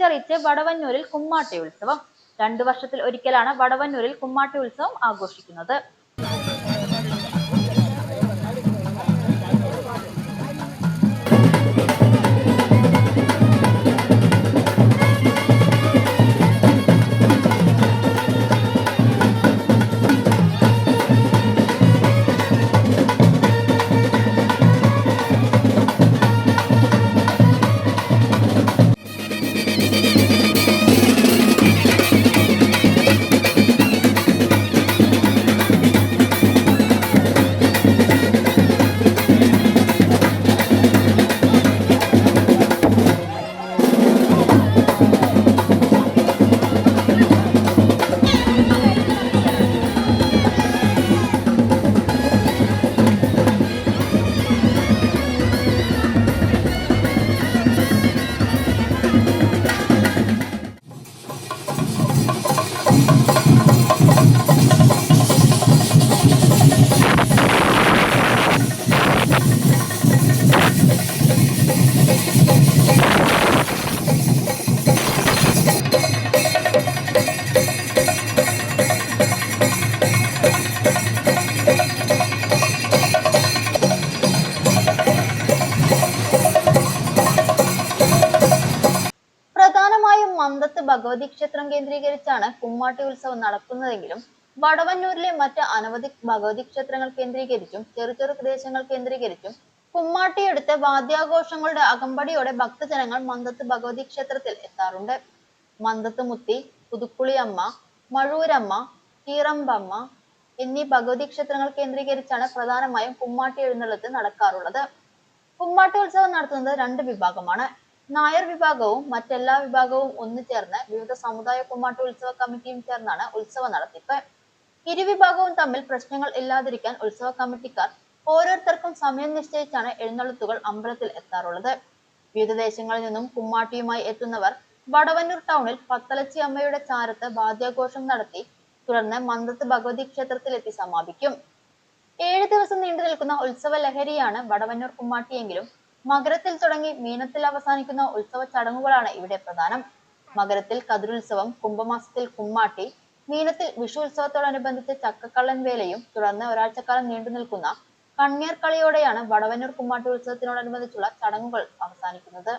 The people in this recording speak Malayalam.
അറിയിച്ച് വടവന്നൂരിൽ കുമ്മാട്ടി ഉത്സവം. 2 വർഷത്തിൽ ഒരിക്കലാണ് വടവന്നൂരിൽ കുമ്മാട്ടി ഉത്സവം ആഘോഷിക്കുന്നത്. മന്തത്ത് ഭഗവതി ക്ഷേത്രം കേന്ദ്രീകരിച്ചാണ് കുമ്മാട്ടി ഉത്സവം നടക്കുന്നതെങ്കിലും വടവന്നൂരിലെ മറ്റ് അനവധി ഭഗവതി ക്ഷേത്രങ്ങൾ കേന്ദ്രീകരിച്ചും ചെറു പ്രദേശങ്ങൾ കേന്ദ്രീകരിച്ചും കുമ്മാട്ടിയെടുത്ത് വാദ്യാഘോഷങ്ങളുടെ അകമ്പടിയോടെ ഭക്തജനങ്ങൾ മന്തത്ത് ഭഗവതി ക്ഷേത്രത്തിൽ എത്താറുണ്ട്. മന്തത്ത് മുത്തി, പുതുക്കുളിയമ്മ, മഴൂരമ്മ, കീറമ്പമ്മ എന്നീ ഭഗവതി ക്ഷേത്രങ്ങൾ കേന്ദ്രീകരിച്ചാണ് പ്രധാനമായും കുമ്മാട്ടി എഴുന്നള്ളത്ത് നടക്കാറുള്ളത്. കുമ്മാട്ടി ഉത്സവം നടത്തുന്നത് 2 വിഭാഗമാണ്. നായർ വിഭാഗവും മറ്റെല്ലാ വിഭാഗവും ഒന്നുചേർന്ന് വിവിധ സമുദായ കുമ്മാട്ടി ഉത്സവ കമ്മിറ്റിയും ചേർന്നാണ് ഉത്സവ നടത്തിപ്പ്. ഇരുവിഭാഗവും തമ്മിൽ പ്രശ്നങ്ങൾ ഇല്ലാതിരിക്കാൻ ഉത്സവ കമ്മിറ്റിക്കാർ ഓരോരുത്തർക്കും സമയം നിശ്ചയിച്ചാണ് എഴുന്നള്ളത്തുകൾ അമ്പലത്തിൽ എത്താറുള്ളത്. വിവിധ ദേശങ്ങളിൽ നിന്നും കുമ്മാട്ടിയുമായി എത്തുന്നവർ വടവന്നൂർ ടൗണിൽ പത്തലച്ചി അമ്മയുടെ ചാരത്ത് വാദ്യാഘോഷം നടത്തി തുടർന്ന് മന്തത്ത് ഭഗവതി ക്ഷേത്രത്തിലെത്തി സമാപിക്കും. 7 ദിവസം നീണ്ടു നിൽക്കുന്ന ഉത്സവ ലഹരിയാണ് വടവന്നൂർ കുമ്മാട്ടിയെങ്കിലും മകരത്തിൽ തുടങ്ങി മീനത്തിൽ അവസാനിക്കുന്ന ഉത്സവ ചടങ്ങുകളാണ് ഇവിടെ പ്രധാനം. മകരത്തിൽ കതിരുത്സവം, കുംഭമാസത്തിൽ കുമ്മാട്ടി, മീനത്തിൽ വിഷു ഉത്സവത്തോടനുബന്ധിച്ച് ചക്കക്കള്ളൻ വേലയും തുടർന്ന് ഒരാഴ്ചക്കാലം നീണ്ടു നിൽക്കുന്ന കണ്ണിയർ കളിയോടെയാണ് വടവന്നൂർ കുമ്മാട്ടി ഉത്സവത്തിനോടനുബന്ധിച്ചുള്ള ചടങ്ങുകൾ അവസാനിക്കുന്നത്.